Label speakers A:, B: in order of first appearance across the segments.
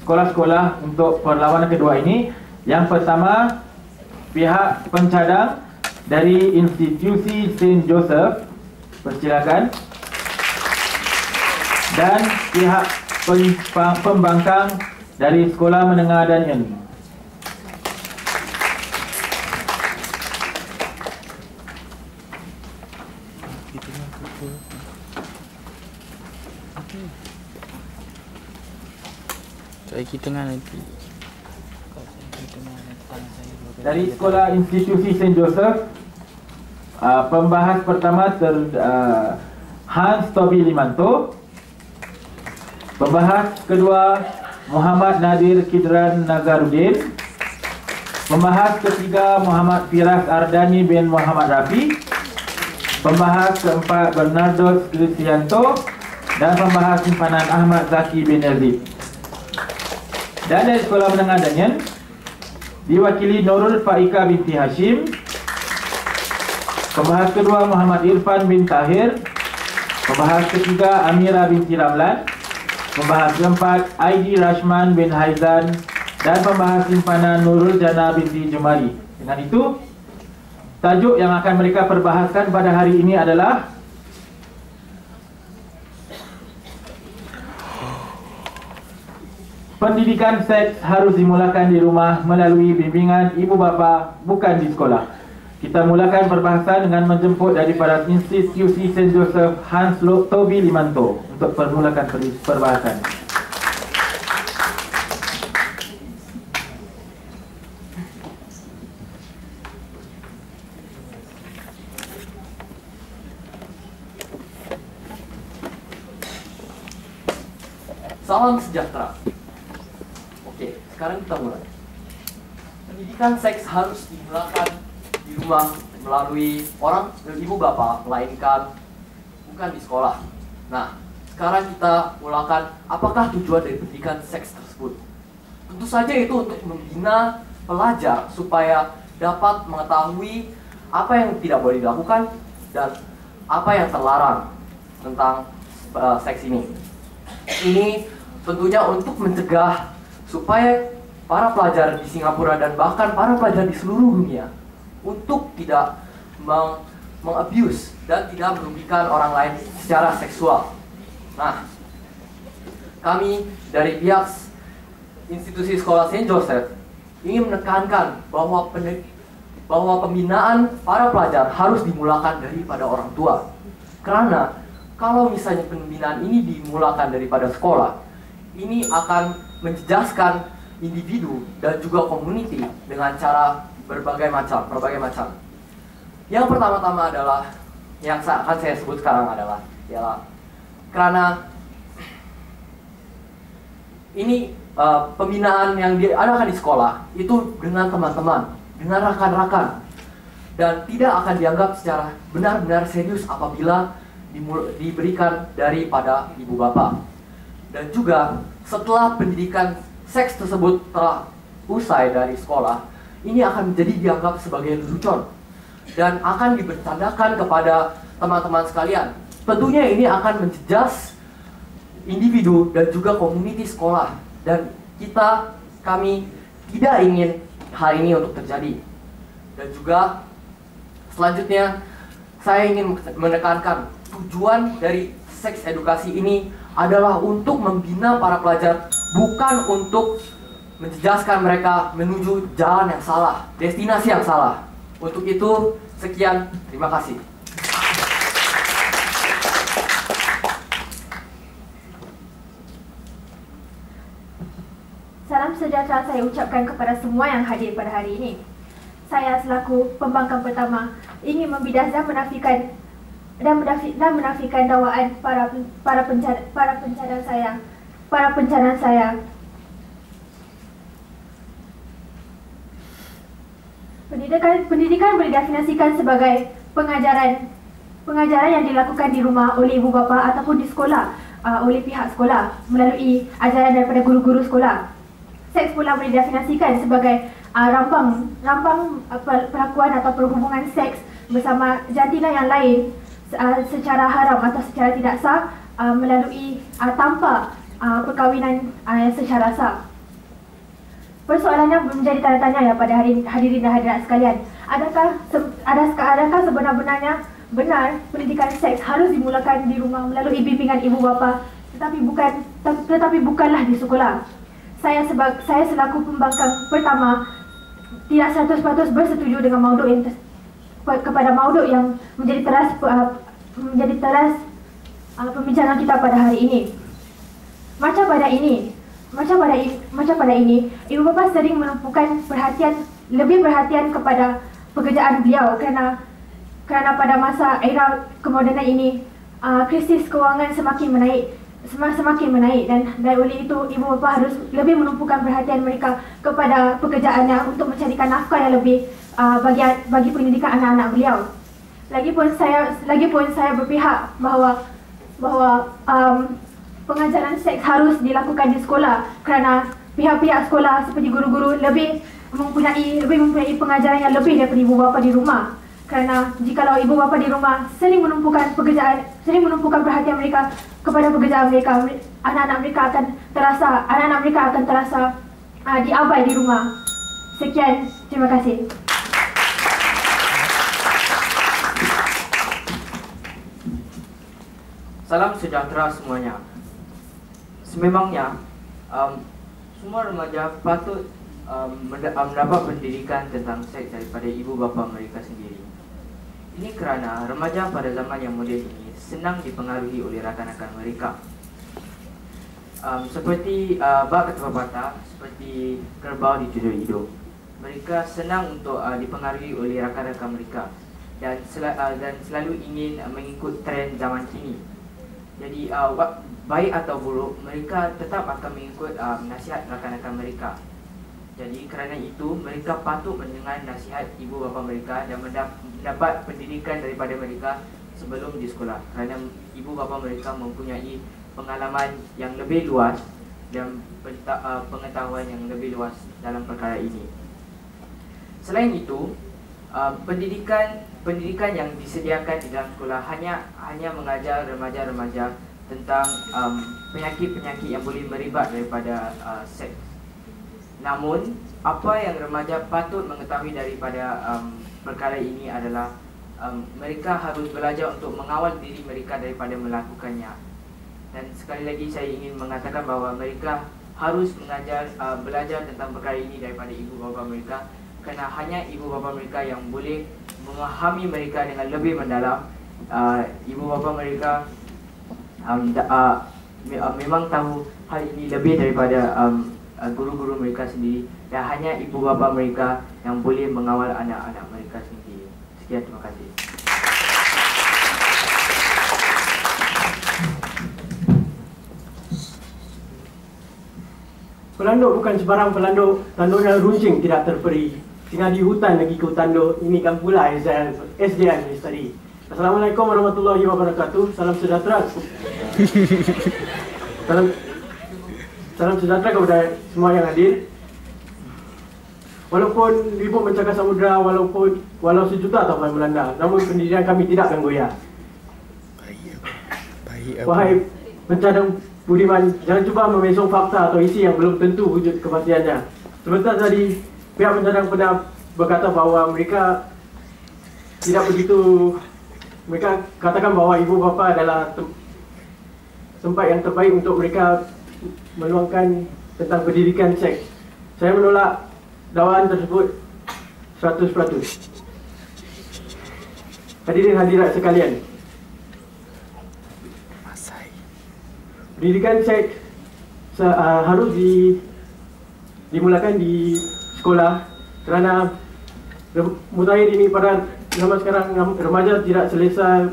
A: sekolah-sekolah untuk perlawanan kedua ini. Yang pertama, pihak pencadang dari institusi Saint Joseph, persilakan. Dan pihak pembangkang dari Sekolah Menengah Daniel. Dari Sekolah Institusi Saint Joseph, pembahas pertama Hans Tobi Limanto. Pembahas kedua Muhammad Nadir Kidran Nazarudin. Pembahas ketiga Muhammad Firas Ardani bin Muhammad Rafi. Pembahas keempat Bernardo Cristianto. Dan pembahas simpanan Ahmad Zaki bin Yazid. Dan dari Sekolah Menengah Daniel diwakili Nurul Faika binti Hashim. Pembahas kedua Muhammad Irfan bin Tahir. Pembahas ketiga Amira binti Ramlan. Pembahas keempat Aidi Rashman bin Haizan. Dan pembahas simpanan Nurul Jana binti Jumari. Dengan itu, tajuk yang akan mereka perbahaskan pada hari ini adalah pendidikan seks harus dimulakan di rumah melalui bimbingan ibu bapa, bukan di sekolah. Kita mulakan perbahasan dengan menjemput daripada institusi Saint Joseph Hans Tobi Limanto untuk permulakan perbahasan.
B: Salam sejahtera. Oke, sekarang kita mulai. Pendidikan seks harus dimulakan di rumah melalui ibu bapak, melainkan bukan di sekolah. Nah, sekarang kita mulakan apakah tujuan dari pendidikan seks tersebut. Tentu saja itu untuk membina pelajar supaya dapat mengetahui apa yang tidak boleh dilakukan dan apa yang terlarang tentang seks ini. Ini tentunya untuk mencegah supaya para pelajar di Singapura dan bahkan para pelajar di seluruh dunia untuk tidak mengabuse dan tidak merugikan orang lain secara seksual. Nah, kami dari pihak institusi sekolah Saint Joseph ingin menekankan bahwa pembinaan para pelajar harus dimulakan daripada orang tua. Karena kalau misalnya pembinaan ini dimulakan daripada sekolah, ini akan menjejaskan individu dan juga community dengan cara berbagai macam. Yang pertama-tama adalah yang akan saya sebut sekarang adalah karena ini pembinaan yang diadakan di sekolah itu dengan teman-teman, dengan rakan-rakan, dan tidak akan dianggap secara benar-benar serius apabila diberikan daripada ibu bapak. Dan juga setelah pendidikan seks tersebut telah usai dari sekolah, ini akan menjadi dianggap sebagai lelucon dan akan dibercandakan kepada teman-teman sekalian. Tentunya ini akan menjejas individu dan juga komuniti sekolah, dan kami tidak ingin hal ini untuk terjadi. Dan juga selanjutnya saya ingin menekankan tujuan dari seks edukasi ini adalah untuk membina para pelajar, bukan untuk menjejaskan mereka menuju jalan yang salah, destinasi yang salah. Untuk itu, sekian, terima kasih.
C: Salam sejahtera saya ucapkan kepada semua yang hadir pada hari ini. Saya selaku pembangkang pertama ingin membidah dan menafikan dakwaan para pencadang saya. Pendidikan boleh didefinisikan sebagai pengajaran yang dilakukan di rumah oleh ibu bapa ataupun di sekolah oleh pihak sekolah melalui ajaran daripada guru-guru sekolah. Seks pula boleh didefinisikan sebagai rambang perlakuan atau perhubungan seks bersama jantina yang lain secara haram atau secara tidak sah melalui tanpa perkahwinan secara sah. Persoalannya menjadi tanda tanya ya pada hadirin dan hadirat sekalian. Adakah sebenar-benarnya benar pendidikan seks harus dimulakan di rumah melalui bimbingan ibu bapa, tetapi bukanlah di sekolah? Saya selaku pembangkang pertama tidak 100% bersetuju dengan mauduk yang menjadi teras pembincangan kita pada hari ini. Macam pada ini, ibu bapa sering menumpukan lebih perhatian kepada pekerjaan beliau kerana pada masa era kemodenan ini krisis kewangan semakin menaik dan oleh itu ibu bapa harus lebih menumpukan perhatian mereka kepada pekerjaannya untuk mencarikan nafkah yang lebih bagi pendidikan anak-anak beliau. Lagipun saya berpihak bahawa pengajaran seks harus dilakukan di sekolah kerana pihak-pihak sekolah seperti guru-guru lebih mempunyai pengajaran yang lebih daripada ibu bapa di rumah. Kerana jikalau ibu bapa di rumah sering menumpukan perhatian mereka kepada pekerjaan mereka, anak-anak mereka akan terasa diabai di rumah. Sekian, terima kasih.
B: Salam sejahtera semuanya. Sememangnya semua remaja patut mendapat pendidikan tentang seks daripada ibu bapa mereka sendiri. Ini kerana remaja pada zaman yang moden ini senang dipengaruhi oleh rakan-rakan mereka. Seperti bak kata pepatah, seperti kerbau dituduh hidup. Mereka senang untuk dipengaruhi oleh rakan-rakan mereka dan selalu ingin mengikut trend zaman kini. Jadi baik atau buruk, mereka tetap akan mengikut nasihat rakan-rakan mereka. Jadi kerana itu, mereka patut mendengar nasihat ibu bapa mereka dan mendapat pendidikan daripada mereka sebelum di sekolah. Kerana ibu bapa mereka mempunyai pengalaman yang lebih luas dan pengetahuan yang lebih luas dalam perkara ini. Selain itu, pendidikan yang disediakan di dalam sekolah hanya mengajar remaja-remaja tentang penyakit-penyakit yang boleh meribat daripada seks. Namun, apa yang remaja patut mengetahui daripada perkara ini adalah mereka harus belajar untuk mengawal diri mereka daripada melakukannya. Dan sekali lagi saya ingin mengatakan bahawa mereka harus belajar tentang perkara ini daripada ibu bapa mereka, kerana hanya ibu bapa mereka yang boleh memahami mereka dengan lebih mendalam. Ibu bapa mereka memang tahu hal ini lebih daripada guru-guru mereka sendiri, dan hanya ibu bapa mereka yang boleh mengawal anak-anak mereka sendiri. Sekian, terima kasih.
D: Pelanduk bukan sebarang pelanduk, tanduknya runcing tidak terperi. Singgah di hutan lagi ke tanduk, ini kan pula SDN Misteri. Assalamualaikum warahmatullahi wabarakatuh. Salam sejahtera. Salam sejahtera kepada semua yang hadir. Walaupun ribut mencakar samudera, walau sejuta taufan melanda, namun pendirian kami tidak akan goyah. Wahai pencadang budiman, jangan cuba memesong fakta atau isi yang belum tentu wujud kepastiannya. Sebentar tadi, pihak pencadang pernah berkata bahawa mereka tidak begitu. Mereka katakan bahawa ibu bapa adalah tempat yang terbaik untuk mereka meluangkan tentang pendidikan seks. Saya menolak dakwaan tersebut 100%. Hadirin hadirat sekalian, pendidikan seks harus dimulakan di sekolah kerana mutakhir ini pada zaman sekarang remaja tidak selesa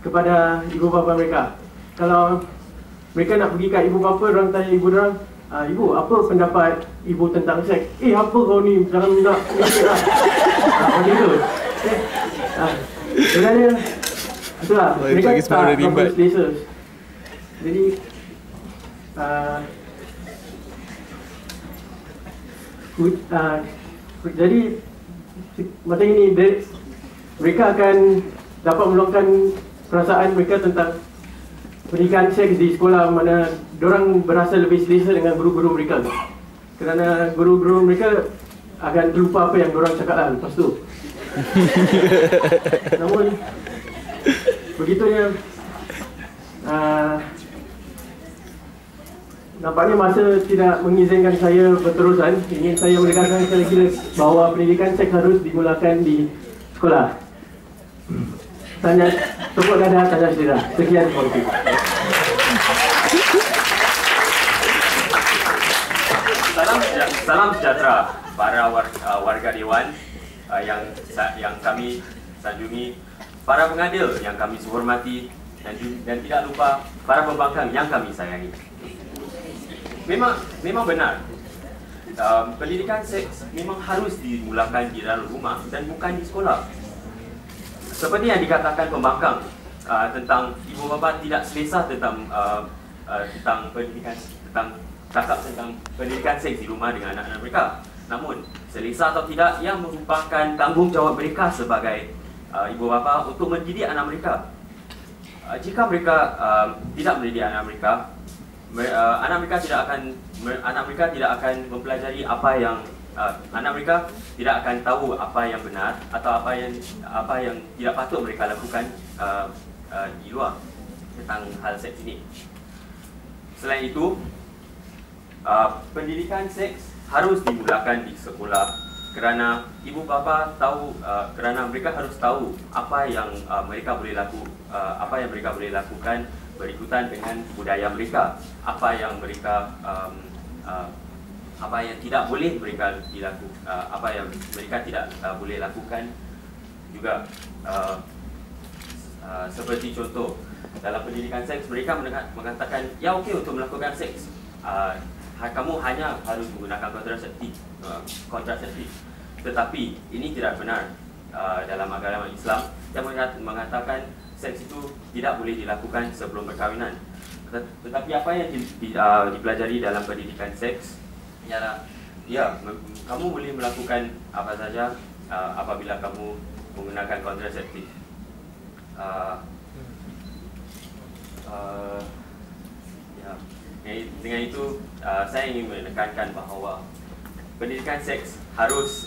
D: kepada ibu bapa mereka. Kalau mereka nak pergi kat ibu bapa, orang tanya ibu orang, ibu, apa pendapat ibu tentang seks? Apa kau ni? Jangan nak mikir lah. Macam itu. Sebenarnya, itulah. Mereka tak proper selesa. Jadi, jadi macam ini, mereka akan dapat meluangkan perasaan mereka tentang pendidikan seks di sekolah mana diorang berasa lebih selesa dengan guru-guru mereka. Kerana guru-guru mereka akan terlupa apa yang diorang cakap lah lepas tu. Namun begitunya, nampaknya masa tidak mengizinkan saya berterusan. Ingin saya menekankan sekali lagi bahawa pendidikan seks harus dimulakan di sekolah. Tanya, tepuk dada, tanya sedera. Sekian, terima kasih.
E: Salam sejahtera para warga Dewan yang kami sanjungi, para pengadil yang kami hormati, dan tidak lupa para pembangkang yang kami sayangi. Memang benar, pendidikan seks memang harus dimulakan di dalam rumah dan bukan di sekolah. Seperti yang dikatakan pembangkang tentang ibu bapa tidak selesa tentang pendidikan seks di rumah dengan anak-anak mereka. Namun selesa atau tidak, yang merupakan tanggungjawab mereka sebagai ibu bapa untuk mendidik anak mereka. Jika mereka tidak mendidik anak mereka, anak mereka tidak akan mempelajari apa yang anak mereka tidak akan tahu apa yang benar atau apa yang tidak patut mereka lakukan di luar tentang hal seks ini. Selain itu, pendidikan seks harus dimulakan di sekolah kerana ibu bapa tahu, kerana mereka harus tahu apa yang mereka boleh lakukan berikutan dengan budaya mereka, apa yang tidak boleh mereka dilakukan, apa yang mereka tidak boleh lakukan juga. Seperti contoh, dalam pendidikan seks mereka mengatakan ya okey untuk melakukan seks, kamu hanya harus menggunakan kontraseptif. Tetapi ini tidak benar dalam agama Islam yang mengatakan seks itu tidak boleh dilakukan sebelum perkahwinan. Tetapi apa yang dipelajari dalam pendidikan seks ialah kamu boleh melakukan apa saja apabila kamu menggunakan kontraseptif. Dengan itu saya ingin menekankan bahawa pendidikan seks harus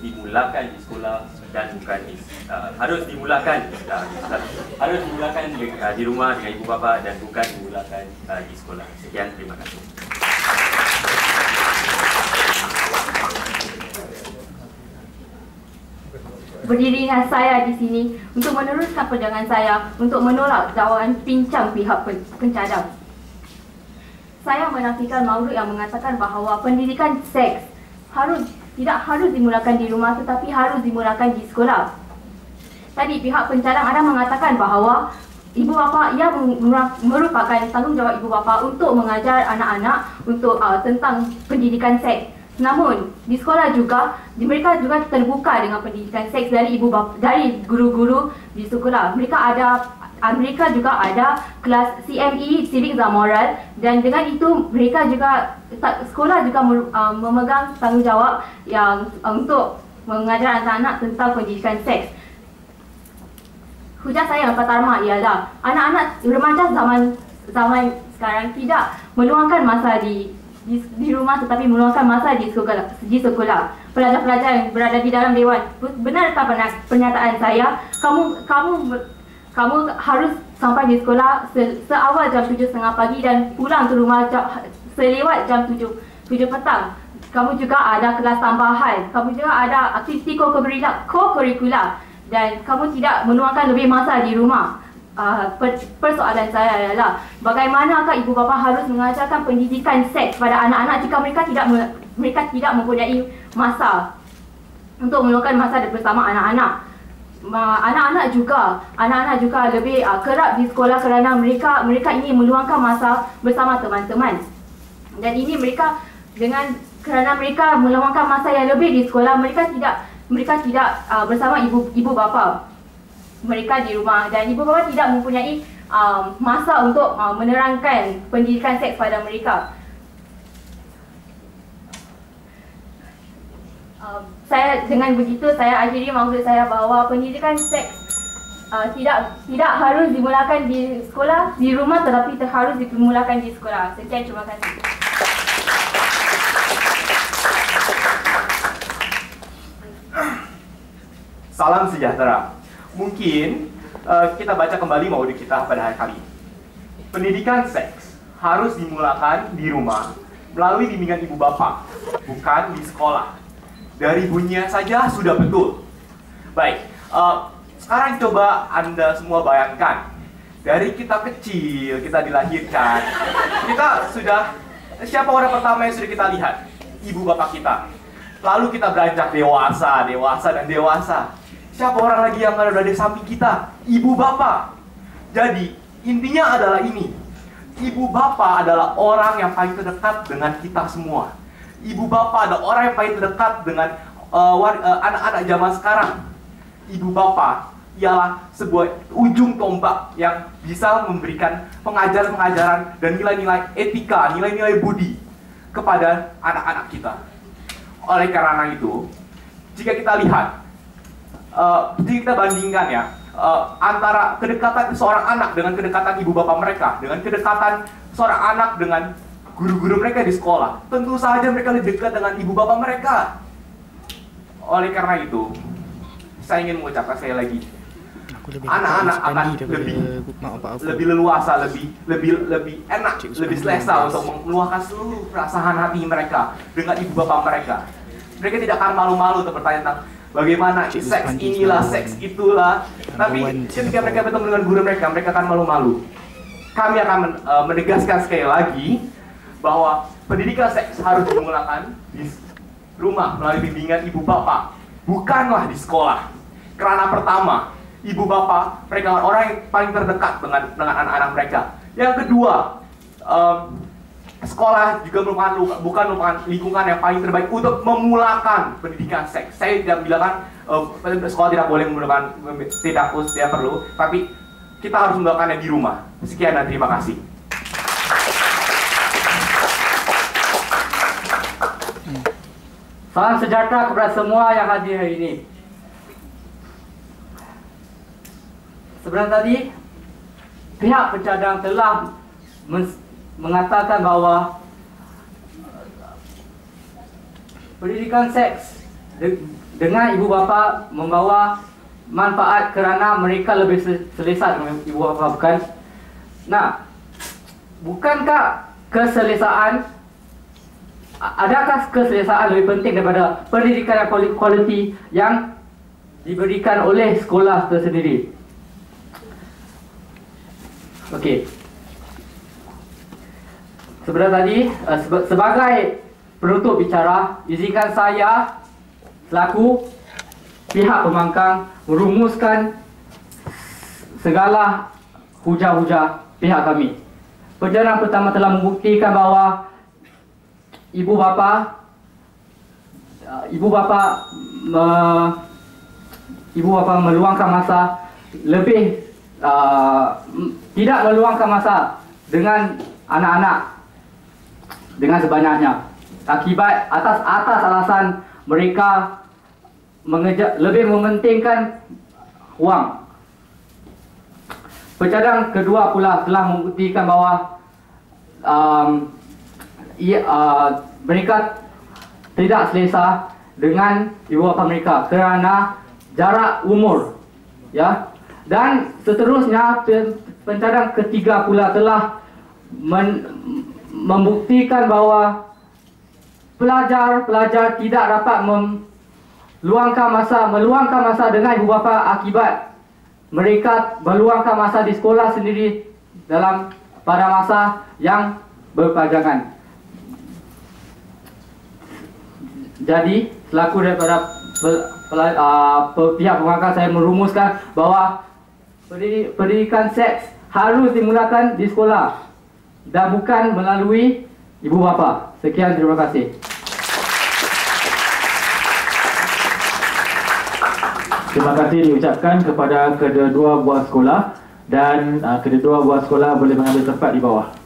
E: dimulakan di sekolah dan bukan harus dimulakan di rumah dengan ibu bapa dan bukan dimulakan di sekolah. Sekian, terima kasih.
C: Berdirilah saya di sini untuk meneruskan perjuangan saya untuk menolak dakwaan pincang pihak pencadang. Saya menafikan maulud yang mengatakan bahawa pendidikan seks tidak harus dimulakan di rumah tetapi harus dimulakan di sekolah. Tadi pihak pencadang ada mengatakan bahawa ibu bapa ia merupakan tanggungjawab ibu bapa untuk mengajar anak-anak untuk tentang pendidikan seks. Namun di sekolah juga mereka juga terbuka dengan pendidikan seks dari ibu bapa, dari guru-guru di sekolah. Mereka juga ada kelas CME, Civic dan Moral, dan dengan itu mereka juga sekolah juga memegang tanggungjawab yang untuk mengajar anak-anak tentang pendidikan seks. Hujah saya yang pertama ialah anak-anak remaja zaman sekarang tidak meluangkan masa di rumah tetapi meluangkan masa di sekolah. Pelajar-pelajar yang berada di dalam dewan, benarkah pernyataan saya? Kamu harus sampai di sekolah seawal jam 7.30 pagi dan pulang ke rumah selewat jam 7 petang. Kamu juga ada kelas tambahan, kamu juga ada aktiviti co-curricular dan kamu tidak meluangkan lebih masa di rumah. Persoalan saya adalah bagaimanakah ibu bapa harus mengajarkan pendidikan seks pada anak-anak jika mereka tidak mempunyai masa untuk meluangkan masa bersama anak-anak. Anak-anak juga lebih kerap di sekolah kerana mereka ingin meluangkan masa bersama teman-teman. Dan ini kerana mereka meluangkan masa yang lebih di sekolah, mereka tidak bersama ibu bapa mereka di rumah, dan ibu bapa tidak mempunyai masa untuk menerangkan pendidikan seks pada mereka. Dengan begitu saya akhiri maksud saya bahawa pendidikan seks
F: tidak harus dimulakan di sekolah, di rumah, tetapi harus dimulakan di sekolah. Sekian, terima kasih.
G: Salam sejahtera. Mungkin kita baca kembali maudhui kita pada hari kali ini. Pendidikan seks harus dimulakan di rumah melalui bimbingan ibu bapak, bukan di sekolah. Dari bunyinya saja sudah betul. Baik, sekarang coba Anda semua bayangkan, dari kita kecil, kita dilahirkan, kita sudah, siapa orang pertama yang sudah kita lihat? Ibu bapak kita. Lalu kita beranjak dewasa, dan dewasa. Siapa orang lagi yang ada di samping kita? Ibu bapak. Jadi, intinya adalah ini. Ibu bapak adalah orang yang paling terdekat dengan kita semua. Ibu bapak adalah orang yang paling terdekat dengan anak-anak zaman sekarang. Ibu bapak ialah sebuah ujung tombak yang bisa memberikan pengajaran-pengajaran dan nilai-nilai etika, nilai-nilai budi kepada anak-anak kita. Oleh karena itu, jika kita lihat, jika kita bandingkan ya, antara kedekatan seorang anak dengan kedekatan ibu bapak mereka, dengan kedekatan seorang anak dengan guru-guru mereka di sekolah, tentu saja mereka lebih dekat dengan ibu bapak mereka. Oleh karena itu, saya ingin mengucapkan sekali lagi, anak-anak akan lebih leluasa, lebih enak, lebih selesa untuk meluahkan seluruh perasaan hati mereka dengan ibu bapak mereka. Mereka tidak akan malu-malu untuk bertanya tentang bagaimana seks inilah, seks itulah. Tapi ketika mereka bertemu dengan guru mereka akan malu-malu. Kami akan menegaskan sekali lagi bahwa pendidikan seks harus dimulakan di rumah melalui bimbingan ibu bapak, bukanlah di sekolah. Karena pertama, ibu bapak mereka orang yang paling terdekat dengan anak-anak mereka. Yang kedua, sekolah juga bukan merupakan lingkungan yang paling terbaik untuk memulakan pendidikan seks. Saya tidak bilang sekolah tidak boleh memulakan, tidak perlu, tapi kita harus memulakannya di rumah. Sekian dan terima kasih.
H: Salam sejahtera kepada semua yang hadir hari ini. Sebenarnya tadi pihak pencadang telah mengatakan bahawa pendidikan seks dengan ibu bapa membawa manfaat kerana mereka lebih selesa dengan ibu bapa, bukan? Nah, bukankah adakah keselesaan lebih penting daripada pendidikan yang kualiti yang diberikan oleh sekolah tersendiri? Okey. Sebenarnya tadi, sebagai penutup bicara, izinkan saya selaku pihak pembangkang merumuskan segala hujah-hujah pihak kami. Penjelasan pertama telah membuktikan bahawa ibu bapa meluangkan masa lebih, tidak meluangkan masa dengan anak-anak dengan sebanyaknya, akibat atas alasan mereka lebih mementingkan wang. Pencadang kedua pula telah membuktikan bahawa mereka tidak selesa dengan ibu bapa mereka kerana jarak umur, ya. Dan seterusnya, pencadang ketiga pula telah membuktikan bahawa pelajar tidak dapat meluangkan masa dengan ibu bapa akibat mereka meluangkan masa di sekolah sendiri pada masa yang berpanjangan. Jadi, selaku daripada pihak pembangkang, saya merumuskan bahawa pendidikan seks harus dimulakan di sekolah dan bukan melalui ibu bapa. Sekian, terima kasih.
A: Terima kasih diucapkan kepada kedua buah sekolah, dan kedua buah sekolah boleh mengambil tempat di bawah.